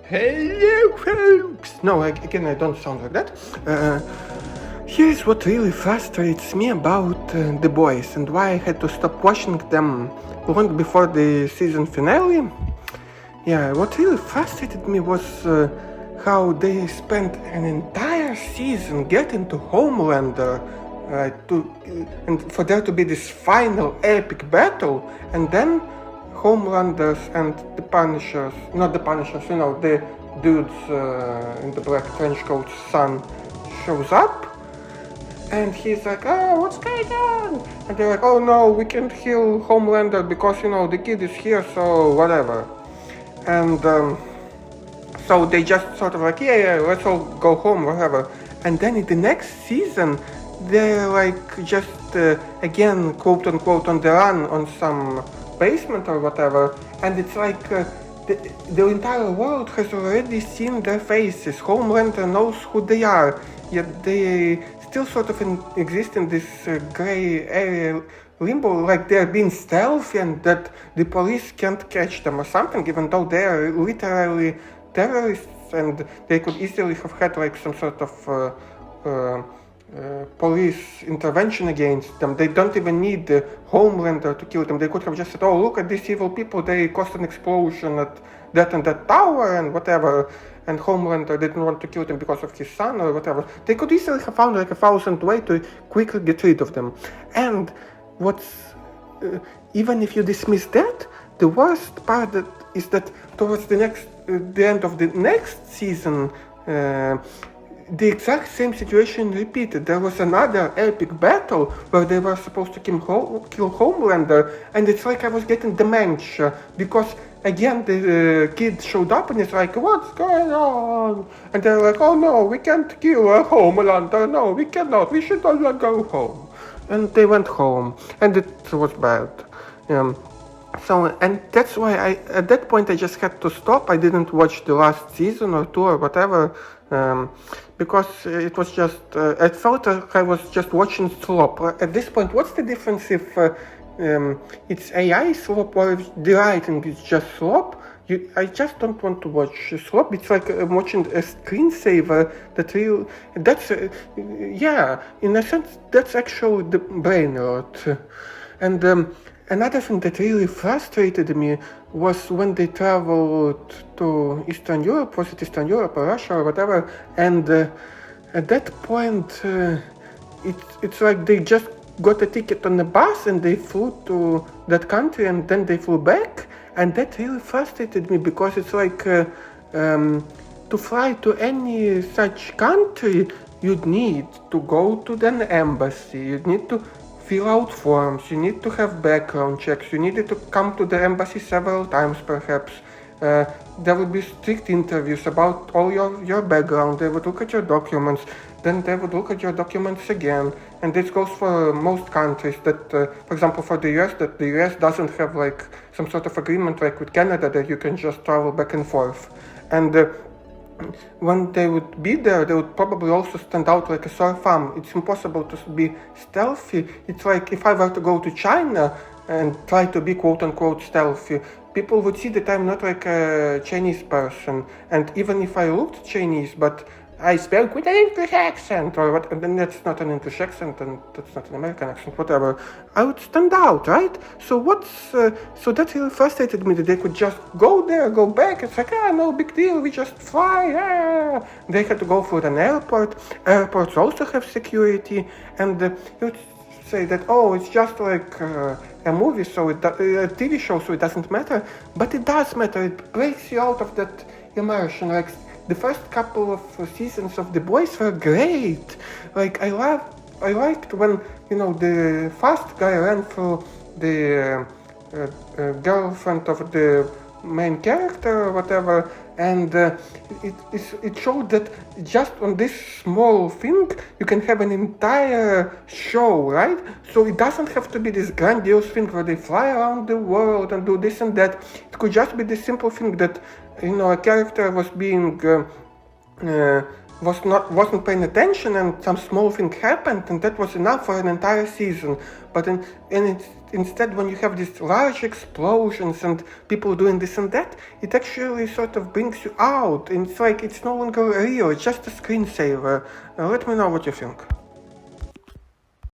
Hello, folks! No, again, I don't sound like that. Here's what really frustrates me about The Boys and why I had to stop watching them long before the season finale. Yeah, what really frustrated me was how they spent an entire season getting to Homelander, and for there to be this final epic battle, and then Homelanders and the Punishers, not the Punishers, the dudes in the black trench coat's son shows up, and he's like, oh, what's going on? And they're like, oh no, we can't heal Homelander because, the kid is here, so whatever. And so they just sort of like, yeah, let's all go home, whatever. And then in the next season, they're like just, again, quote unquote, on the run on some basement or whatever, and it's like the entire world has already seen their faces. Homelander knows who they are, yet they still sort of exist in this gray area limbo, like they're being stealthy and that the police can't catch them or something, even though they are literally terrorists and they could easily have had like some sort of police intervention against them. They don't even need the Homelander to kill them. They could have just said, oh, look at these evil people, they caused an explosion at that and that tower and whatever, and Homelander didn't want to kill them because of his son or whatever. They could easily have found like 1,000 ways to quickly get rid of them. And even if you dismiss that, the worst part is that towards the end of the next season, the exact same situation repeated. There was another epic battle where they were supposed to kill Homelander, and it's like I was getting dementia, because again the kid showed up and it's like, what's going on? And they're like, oh no, we can't kill Homelander, no, we cannot, we should all go home. And they went home, and it was bad. And that's why at that point I just had to stop. I didn't watch the last season or two or whatever, because it was just, I felt like I was just watching slop. At this point, what's the difference if it's AI slop or if the writing is just slop? I just don't want to watch slop. It's like watching a screensaver in a sense, that's actually the brain rot. And another thing that really frustrated me was when they traveled to Eastern Europe, was it Eastern Europe or Russia or whatever, and at that point it's like they just got a ticket on the bus and they flew to that country and then they flew back, and that really frustrated me because it's like to fly to any such country you'd need to go to an embassy, you'd need to fill out forms, you need to have background checks, you needed to come to the embassy several times perhaps. There would be strict interviews about all your background, they would look at your documents, then they would look at your documents again, and this goes for most countries that, for example for the US, that the US doesn't have like some sort of agreement like with Canada that you can just travel back and forth. And when they would be there, they would probably also stand out like a sore thumb. It's impossible to be stealthy. It's like if I were to go to China and try to be quote-unquote stealthy, people would see that I'm not like a Chinese person. And even if I looked Chinese, but I spoke with an English accent, or what, and then that's not an English accent, and that's not an American accent, whatever, I would stand out, right? So so that really frustrated me that they could just go there, go back, it's like, no big deal, we just fly, They had to go through an airport. Airports also have security, and you would say that, oh, it's just like a movie, so a TV show, so it doesn't matter, but it does matter. It breaks you out of that immersion. Like, the first couple of seasons of The Boys were great. Like, I liked when, the fast guy ran through the girlfriend of the main character or whatever, and it showed that just on this small thing you can have an entire show, right? So it doesn't have to be this grandiose thing where they fly around the world and do this and that. It could just be this simple thing that a character was being wasn't paying attention, and some small thing happened, and that was enough for an entire season. But instead, when you have these large explosions and people doing this and that, it actually sort of brings you out, and it's like it's no longer real, it's just a screensaver. Let me know what you think.